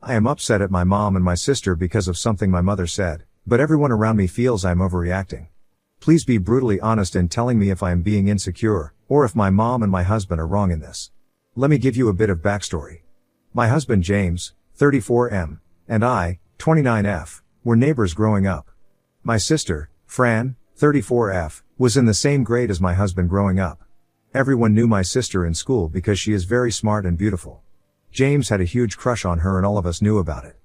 I am upset at my mom and my sister because of something my mother said, but everyone around me feels I am overreacting. Please be brutally honest in telling me if I am being insecure, or if my mom and my husband are wrong in this. Let me give you a bit of backstory. My husband James, 34M, and I, 29F, were neighbors growing up. My sister, Fran, 34F, was in the same grade as my husband growing up. Everyone knew my sister in school because she is very smart and beautiful. James had a huge crush on her and all of us knew about it.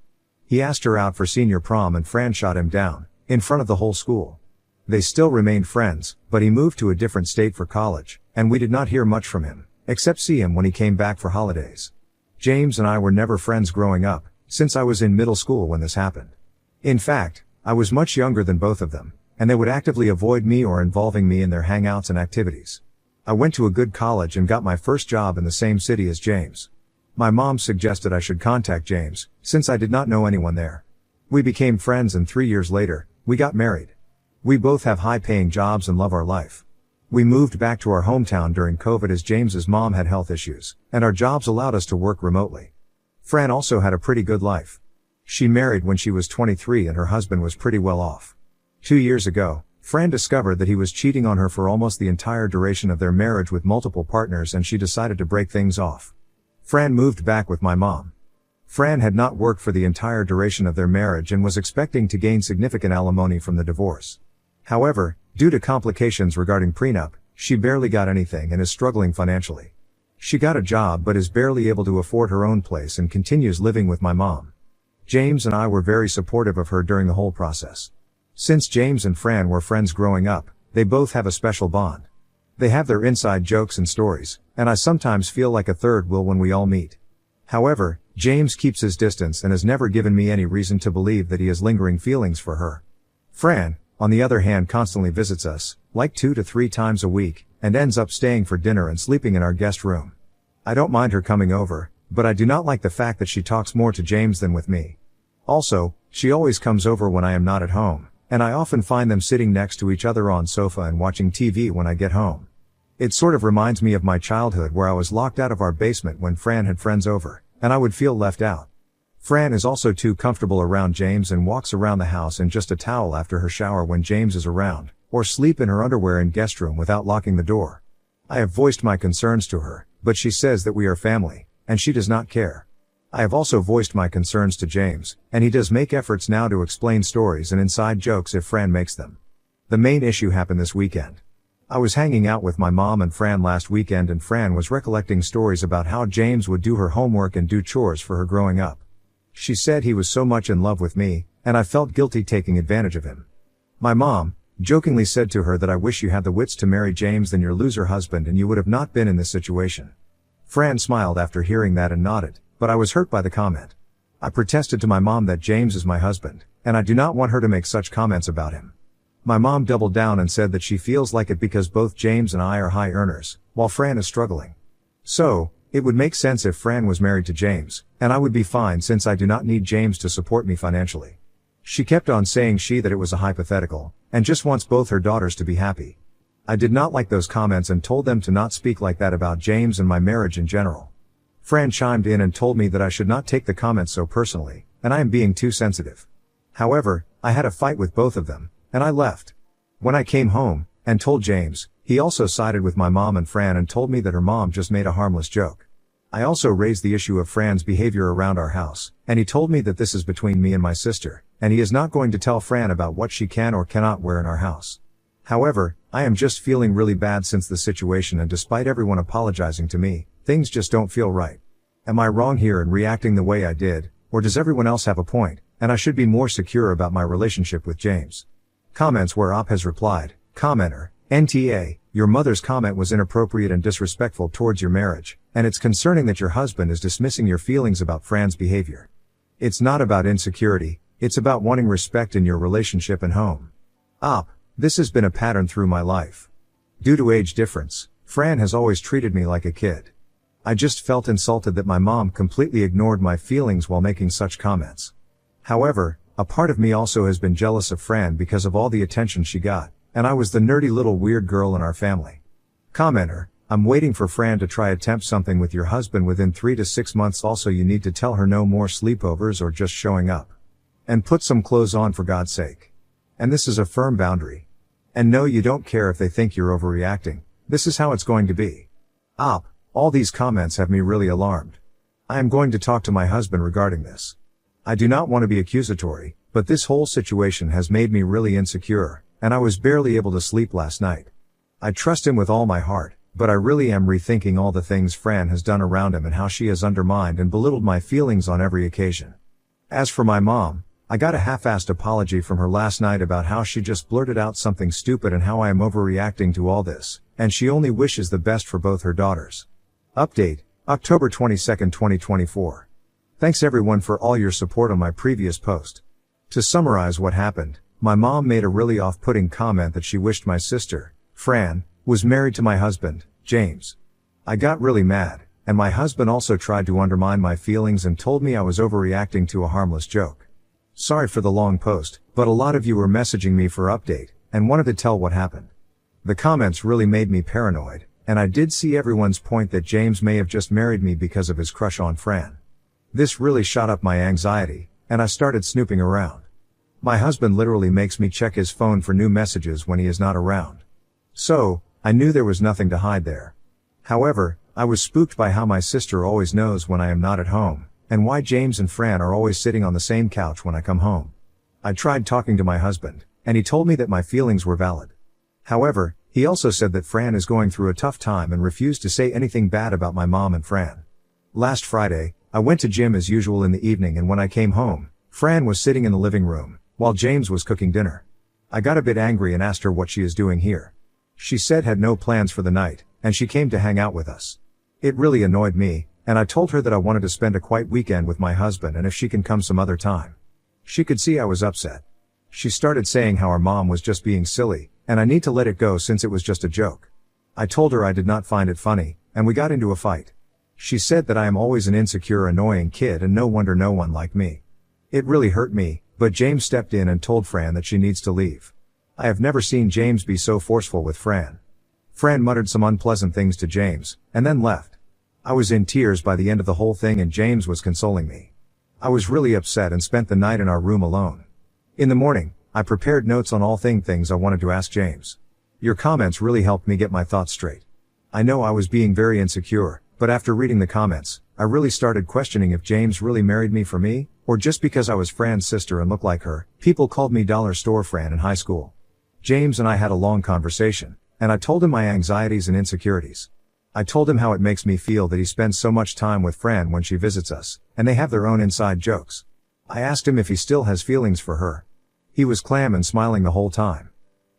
He asked her out for senior prom and Fran shot him down, in front of the whole school. They still remained friends, but he moved to a different state for college, and we did not hear much from him, except see him when he came back for holidays. James and I were never friends growing up, since I was in middle school when this happened. In fact, I was much younger than both of them, and they would actively avoid me or involving me in their hangouts and activities. I went to a good college and got my first job in the same city as James. My mom suggested I should contact James, since I did not know anyone there. We became friends and 3 years later, we got married. We both have high-paying jobs and love our life. We moved back to our hometown during COVID as James's mom had health issues, and our jobs allowed us to work remotely. Fran also had a pretty good life. She married when she was 23 and her husband was pretty well off. 2 years ago, Fran discovered that he was cheating on her for almost the entire duration of their marriage with multiple partners and she decided to break things off. Fran moved back with my mom. Fran had not worked for the entire duration of their marriage and was expecting to gain significant alimony from the divorce. However, due to complications regarding prenup, she barely got anything and is struggling financially. She got a job but is barely able to afford her own place and continues living with my mom. James and I were very supportive of her during the whole process. Since James and Fran were friends growing up, they both have a special bond. They have their inside jokes and stories, and I sometimes feel like a third wheel when we all meet. However, James keeps his distance and has never given me any reason to believe that he has lingering feelings for her. Fran, on the other hand, constantly visits us, like 2 to 3 times a week, and ends up staying for dinner and sleeping in our guest room. I don't mind her coming over, but I do not like the fact that she talks more to James than with me. Also, she always comes over when I am not at home, and I often find them sitting next to each other on sofa and watching TV when I get home. It sort of reminds me of my childhood where I was locked out of our basement when Fran had friends over, and I would feel left out. Fran is also too comfortable around James and walks around the house in just a towel after her shower when James is around, or sleep in her underwear in guest room without locking the door. I have voiced my concerns to her, but she says that we are family, and she does not care. I have also voiced my concerns to James, and he does make efforts now to explain stories and inside jokes if Fran makes them. The main issue happened this weekend. I was hanging out with my mom and Fran last weekend and Fran was recollecting stories about how James would do her homework and do chores for her growing up. She said he was so much in love with me, and I felt guilty taking advantage of him. My mom jokingly said to her that I wish you had the wits to marry James than your loser husband and you would have not been in this situation. Fran smiled after hearing that and nodded, but I was hurt by the comment. I protested to my mom that James is my husband, and I do not want her to make such comments about him. My mom doubled down and said that she feels like it because both James and I are high earners, while Fran is struggling. So, it would make sense if Fran was married to James, and I would be fine since I do not need James to support me financially. She kept on saying that it was a hypothetical, and just wants both her daughters to be happy. I did not like those comments and told them to not speak like that about James and my marriage in general. Fran chimed in and told me that I should not take the comments so personally, and I am being too sensitive. However, I had a fight with both of them, and I left. When I came home, and told James, he also sided with my mom and Fran and told me that her mom just made a harmless joke. I also raised the issue of Fran's behavior around our house, and he told me that this is between me and my sister, and he is not going to tell Fran about what she can or cannot wear in our house. However, I am just feeling really bad since the situation and despite everyone apologizing to me, things just don't feel right. Am I wrong here in reacting the way I did, or does everyone else have a point, and I should be more secure about my relationship with James? Comments where Op has replied, commenter, NTA, your mother's comment was inappropriate and disrespectful towards your marriage, and it's concerning that your husband is dismissing your feelings about Fran's behavior. It's not about insecurity, it's about wanting respect in your relationship and home. Op, this has been a pattern through my life. Due to age difference, Fran has always treated me like a kid. I just felt insulted that my mom completely ignored my feelings while making such comments. However, a part of me also has been jealous of Fran because of all the attention she got, and I was the nerdy little weird girl in our family. Commenter, I'm waiting for Fran to try attempt something with your husband within 3 to 6 months. Also, you need to tell her no more sleepovers or just showing up. And put some clothes on for God's sake. And this is a firm boundary. And no, you don't care if they think you're overreacting. This is how it's going to be. Op. All these comments have me really alarmed. I am going to talk to my husband regarding this. I do not want to be accusatory, but this whole situation has made me really insecure, and I was barely able to sleep last night. I trust him with all my heart, but I really am rethinking all the things Fran has done around him and how she has undermined and belittled my feelings on every occasion. As for my mom, I got a half-assed apology from her last night about how she just blurted out something stupid and how I am overreacting to all this, and she only wishes the best for both her daughters. Update, October 22, 2024. Thanks everyone for all your support on my previous post. To summarize what happened, my mom made a really off-putting comment that she wished my sister, Fran, was married to my husband, James. I got really mad, and my husband also tried to undermine my feelings and told me I was overreacting to a harmless joke. Sorry for the long post, but a lot of you were messaging me for update, and wanted to tell what happened. The comments really made me paranoid, and I did see everyone's point that James may have just married me because of his crush on Fran. This really shot up my anxiety, and I started snooping around. My husband literally makes me check his phone for new messages when he is not around. So, I knew there was nothing to hide there. However, I was spooked by how my sister always knows when I am not at home, and why James and Fran are always sitting on the same couch when I come home. I tried talking to my husband, and he told me that my feelings were valid. However, he also said that Fran is going through a tough time and refused to say anything bad about my mom and Fran. Last Friday, I went to gym as usual in the evening, and when I came home, Fran was sitting in the living room, while James was cooking dinner. I got a bit angry and asked her what she is doing here. She said had no plans for the night, and she came to hang out with us. It really annoyed me, and I told her that I wanted to spend a quiet weekend with my husband and if she can come some other time. She could see I was upset. She started saying how our mom was just being silly, and I need to let it go since it was just a joke. I told her I did not find it funny, and we got into a fight. She said that I am always an insecure, annoying kid and no wonder no one liked me. It really hurt me, but James stepped in and told Fran that she needs to leave. I have never seen James be so forceful with Fran. Fran muttered some unpleasant things to James, and then left. I was in tears by the end of the whole thing and James was consoling me. I was really upset and spent the night in our room alone. In the morning, I prepared notes on all things I wanted to ask James. Your comments really helped me get my thoughts straight. I know I was being very insecure, but after reading the comments, I really started questioning if James really married me for me, or just because I was Fran's sister and looked like her. People called me Dollar Store Fran in high school. James and I had a long conversation, and I told him my anxieties and insecurities. I told him how it makes me feel that he spends so much time with Fran when she visits us, and they have their own inside jokes. I asked him if he still has feelings for her. He was calm and smiling the whole time.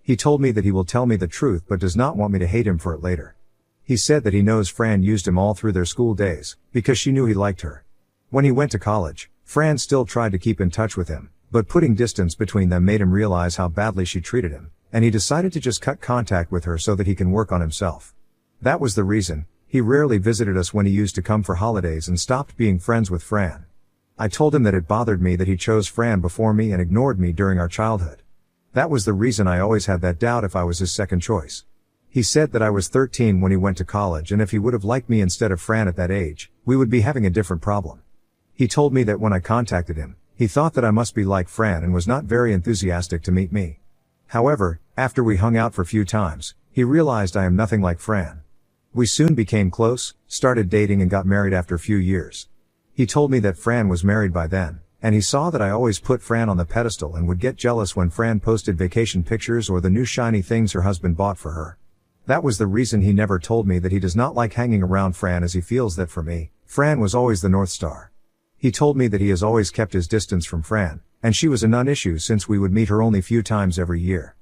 He told me that he will tell me the truth but does not want me to hate him for it later. He said that he knows Fran used him all through their school days, because she knew he liked her. When he went to college, Fran still tried to keep in touch with him, but putting distance between them made him realize how badly she treated him, and he decided to just cut contact with her so that he can work on himself. That was the reason. He rarely visited us when he used to come for holidays and stopped being friends with Fran. I told him that it bothered me that he chose Fran before me and ignored me during our childhood. That was the reason I always had that doubt if I was his second choice. He said that I was 13 when he went to college and if he would have liked me instead of Fran at that age, we would be having a different problem. He told me that when I contacted him, he thought that I must be like Fran and was not very enthusiastic to meet me. However, after we hung out for few times, he realized I am nothing like Fran. We soon became close, started dating and got married after a few years. He told me that Fran was married by then, and he saw that I always put Fran on the pedestal and would get jealous when Fran posted vacation pictures or the new shiny things her husband bought for her. That was the reason he never told me that he does not like hanging around Fran, as he feels that for me, Fran was always the North Star. He told me that he has always kept his distance from Fran, and she was a non-issue since we would meet her only few times every year.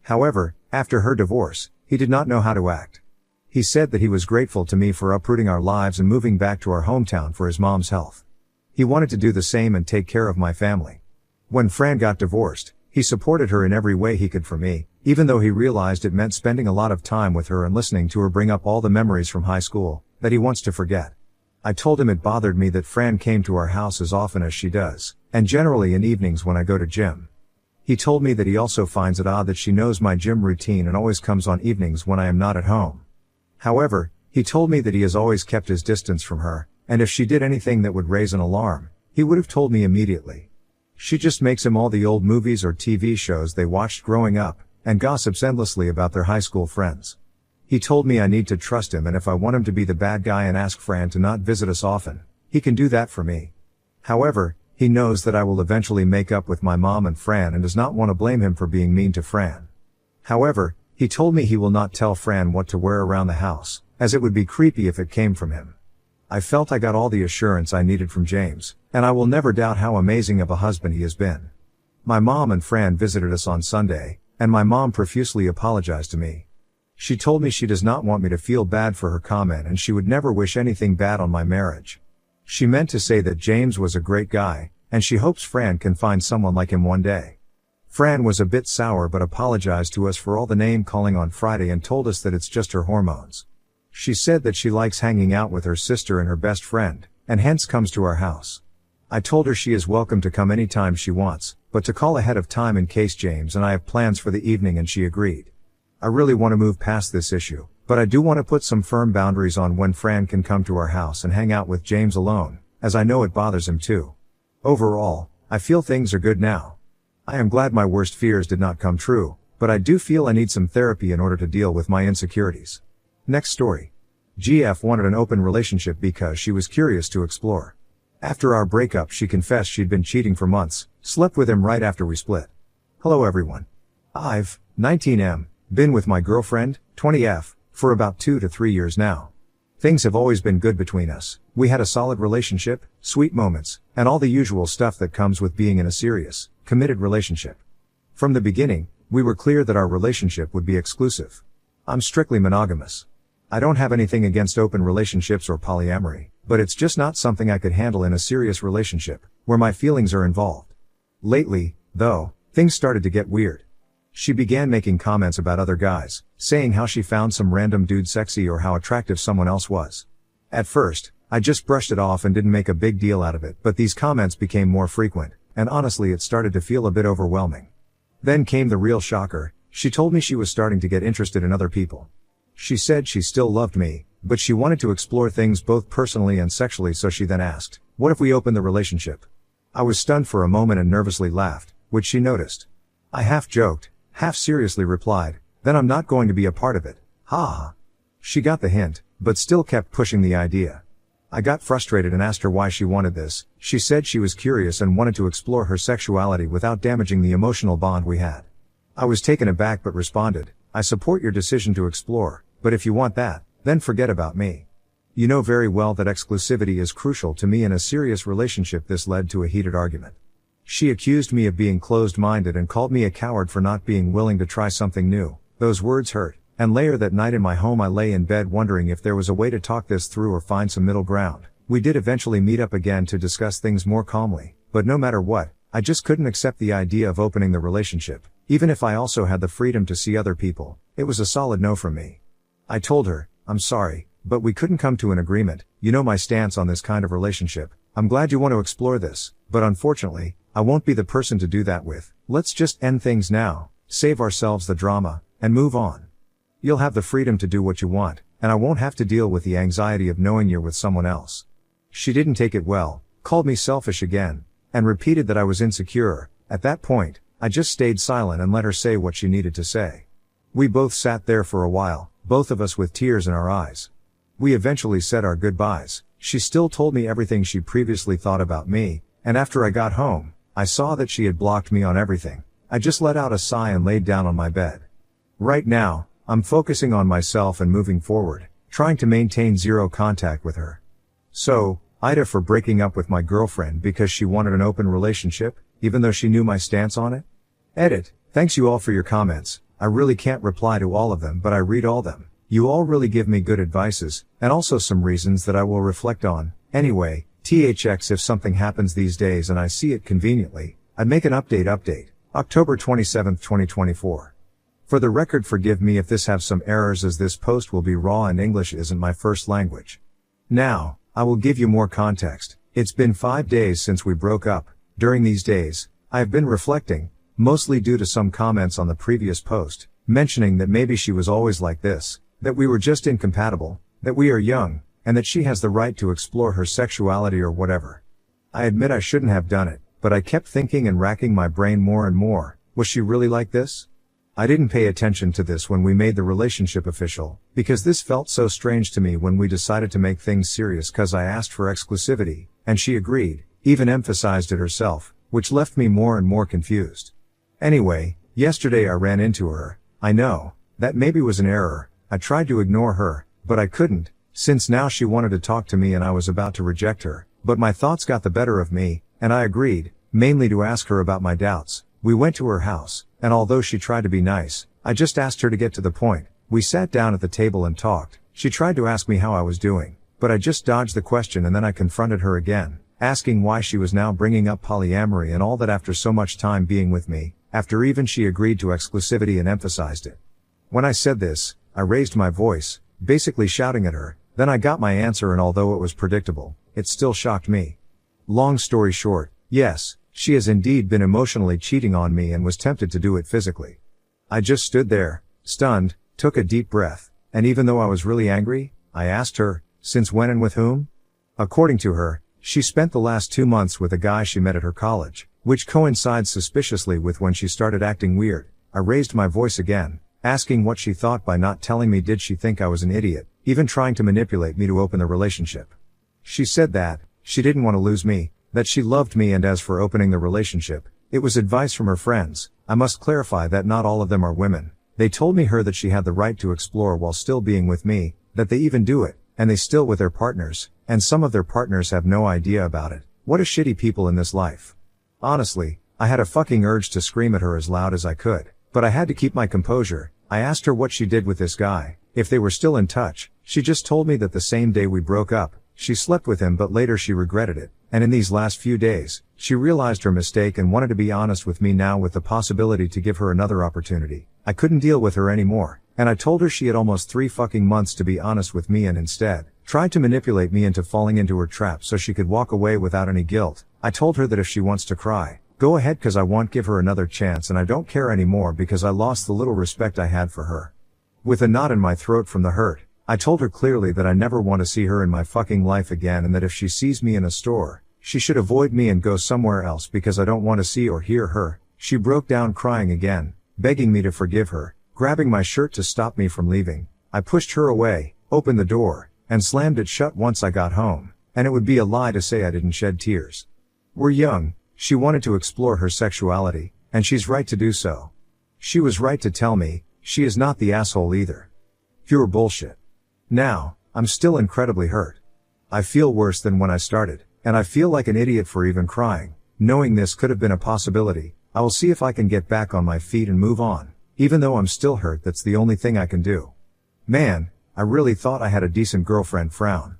However, after her divorce, he did not know how to act. He said that he was grateful to me for uprooting our lives and moving back to our hometown for his mom's health. He wanted to do the same and take care of my family. When Fran got divorced, he supported her in every way he could for me, even though he realized it meant spending a lot of time with her and listening to her bring up all the memories from high school that he wants to forget. I told him it bothered me that Fran came to our house as often as she does, and generally in evenings when I go to gym. He told me that he also finds it odd that she knows my gym routine and always comes on evenings when I am not at home. However, He told me that he has always kept his distance from her, and if she did anything that would raise an alarm, he would have told me immediately. She just makes him all the old movies or TV shows they watched growing up, and gossips endlessly about their high school friends. He told me I need to trust him, and if I want him to be the bad guy and ask Fran to not visit us often, he can do that for me. However, he knows that I will eventually make up with my mom and Fran and does not want to blame him for being mean to Fran. However, he told me he will not tell Fran what to wear around the house, as it would be creepy if it came from him. I felt I got all the assurance I needed from James, and I will never doubt how amazing of a husband he has been. My mom and Fran visited us on Sunday, and my mom profusely apologized to me. She told me she does not want me to feel bad for her comment and she would never wish anything bad on my marriage. She meant to say that James was a great guy, and she hopes Fran can find someone like him one day. Fran was a bit sour but apologized to us for all the name calling on Friday and told us that it's just her hormones. She said that she likes hanging out with her sister and her best friend, and hence comes to our house. I told her she is welcome to come anytime she wants, but to call ahead of time in case James and I have plans for the evening, and she agreed. I really want to move past this issue, but I do want to put some firm boundaries on when Fran can come to our house and hang out with James alone, as I know it bothers him too. Overall, I feel things are good now. I am glad my worst fears did not come true, but I do feel I need some therapy in order to deal with my insecurities. Next story. GF wanted an open relationship because she was curious to explore. After our breakup, she confessed she'd been cheating for months, slept with him right after we split. Hello everyone. I've, 19M, been with my girlfriend, 20F, for about 2 to 3 years now. Things have always been good between us. We had a solid relationship, sweet moments, and all the usual stuff that comes with being in a serious, committed relationship. From the beginning, we were clear that our relationship would be exclusive. I'm strictly monogamous. I don't have anything against open relationships or polyamory, but it's just not something I could handle in a serious relationship, where my feelings are involved. Lately, though, things started to get weird. She began making comments about other guys, saying how she found some random dude sexy or how attractive someone else was. At first, I just brushed it off and didn't make a big deal out of it, but these comments became more frequent, and honestly it started to feel a bit overwhelming. Then came the real shocker. She told me she was starting to get interested in other people. She said she still loved me, but she wanted to explore things both personally and sexually, so she then asked, "What if we open the relationship?" I was stunned for a moment and nervously laughed, which she noticed. I half joked, half seriously replied, "Then I'm not going to be a part of it. Ha ha." She got the hint, but still kept pushing the idea. I got frustrated and asked her why she wanted this. She said she was curious and wanted to explore her sexuality without damaging the emotional bond we had. I was taken aback but responded, "I support your decision to explore, but if you want that, then forget about me. You know very well that exclusivity is crucial to me in a serious relationship." This led to a heated argument. She accused me of being closed-minded and called me a coward for not being willing to try something new. Those words hurt, and later that night in my home I lay in bed wondering if there was a way to talk this through or find some middle ground. We did eventually meet up again to discuss things more calmly, but no matter what, I just couldn't accept the idea of opening the relationship. Even if I also had the freedom to see other people, it was a solid no from me. I told her, "I'm sorry, but we couldn't come to an agreement. You know my stance on this kind of relationship. I'm glad you want to explore this, but unfortunately, I won't be the person to do that with. Let's just end things now, save ourselves the drama, and move on. You'll have the freedom to do what you want, and I won't have to deal with the anxiety of knowing you're with someone else." She didn't take it well, called me selfish again, and repeated that I was insecure. At that point, I just stayed silent and let her say what she needed to say. We both sat there for a while, both of us with tears in our eyes. We eventually said our goodbyes. She still told me everything she previously thought about me, and after I got home, I saw that she had blocked me on everything. I just let out a sigh and laid down on my bed. Right now, I'm focusing on myself and moving forward, trying to maintain zero contact with her. So, Ida for breaking up with my girlfriend because she wanted an open relationship, even though she knew my stance on it? Edit. Thanks you all for your comments. I really can't reply to all of them, but I read all them. You all really give me good advices, and also some reasons that I will reflect on. Anyway, THX if something happens these days and I see it conveniently, I'd make an update. October 27, 2024. For the record, forgive me if this have some errors as this post will be raw and English isn't my first language. Now, I will give you more context. It's been 5 days since we broke up. During these days, I have been reflecting, mostly due to some comments on the previous post, mentioning that maybe she was always like this, that we were just incompatible, that we are young, and that she has the right to explore her sexuality or whatever. I admit I shouldn't have done it, but I kept thinking and racking my brain more and more, was she really like this? I didn't pay attention to this when we made the relationship official, because this felt so strange to me when we decided to make things serious cause I asked for exclusivity, and she agreed, even emphasized it herself, which left me more and more confused. Anyway, yesterday I ran into her. I know, that maybe was an error. I tried to ignore her, but I couldn't, since now she wanted to talk to me and I was about to reject her, but my thoughts got the better of me, and I agreed, mainly to ask her about my doubts. We went to her house, and although she tried to be nice, I just asked her to get to the point. We sat down at the table and talked. She tried to ask me how I was doing, but I just dodged the question and then I confronted her again, asking why she was now bringing up polyamory and all that after so much time being with me, after even she agreed to exclusivity and emphasized it. When I said this, I raised my voice, basically shouting at her, then I got my answer, and although it was predictable, it still shocked me. Long story short, yes, she has indeed been emotionally cheating on me and was tempted to do it physically. I just stood there, stunned, took a deep breath, and even though I was really angry, I asked her, since when and with whom? According to her, she spent the last 2 months with a guy she met at her college, which coincides suspiciously with when she started acting weird. I raised my voice again, asking what she thought by not telling me. Did she think I was an idiot, even trying to manipulate me to open the relationship? She said that she didn't want to lose me, that she loved me, and as for opening the relationship, it was advice from her friends. I must clarify that not all of them are women. They told me that she had the right to explore while still being with me, that they even do it, and they still with their partners, and some of their partners have no idea about it. What a shitty people in this life. Honestly, I had a fucking urge to scream at her as loud as I could, but I had to keep my composure. I asked her what she did with this guy, if they were still in touch. She just told me that the same day we broke up, she slept with him, but later she regretted it, and in these last few days, she realized her mistake and wanted to be honest with me now with the possibility to give her another opportunity. I couldn't deal with her anymore, and I told her she had almost 3 fucking months to be honest with me and instead tried to manipulate me into falling into her trap so she could walk away without any guilt. I told her that if she wants to cry, go ahead, cause I won't give her another chance, and I don't care anymore because I lost the little respect I had for her. With a knot in my throat from the hurt, I told her clearly that I never want to see her in my fucking life again, and that if she sees me in a store, she should avoid me and go somewhere else because I don't want to see or hear her. She broke down crying again, begging me to forgive her, grabbing my shirt to stop me from leaving. I pushed her away, opened the door, and slammed it shut once I got home, and it would be a lie to say I didn't shed tears. We're young, she wanted to explore her sexuality, and she's right to do so. She was right to tell me, she is not the asshole either. Pure bullshit. Now, I'm still incredibly hurt. I feel worse than when I started, and I feel like an idiot for even crying, knowing this could have been a possibility. I will see if I can get back on my feet and move on. Even though I'm still hurt, that's the only thing I can do. Man, I really thought I had a decent girlfriend. Frown.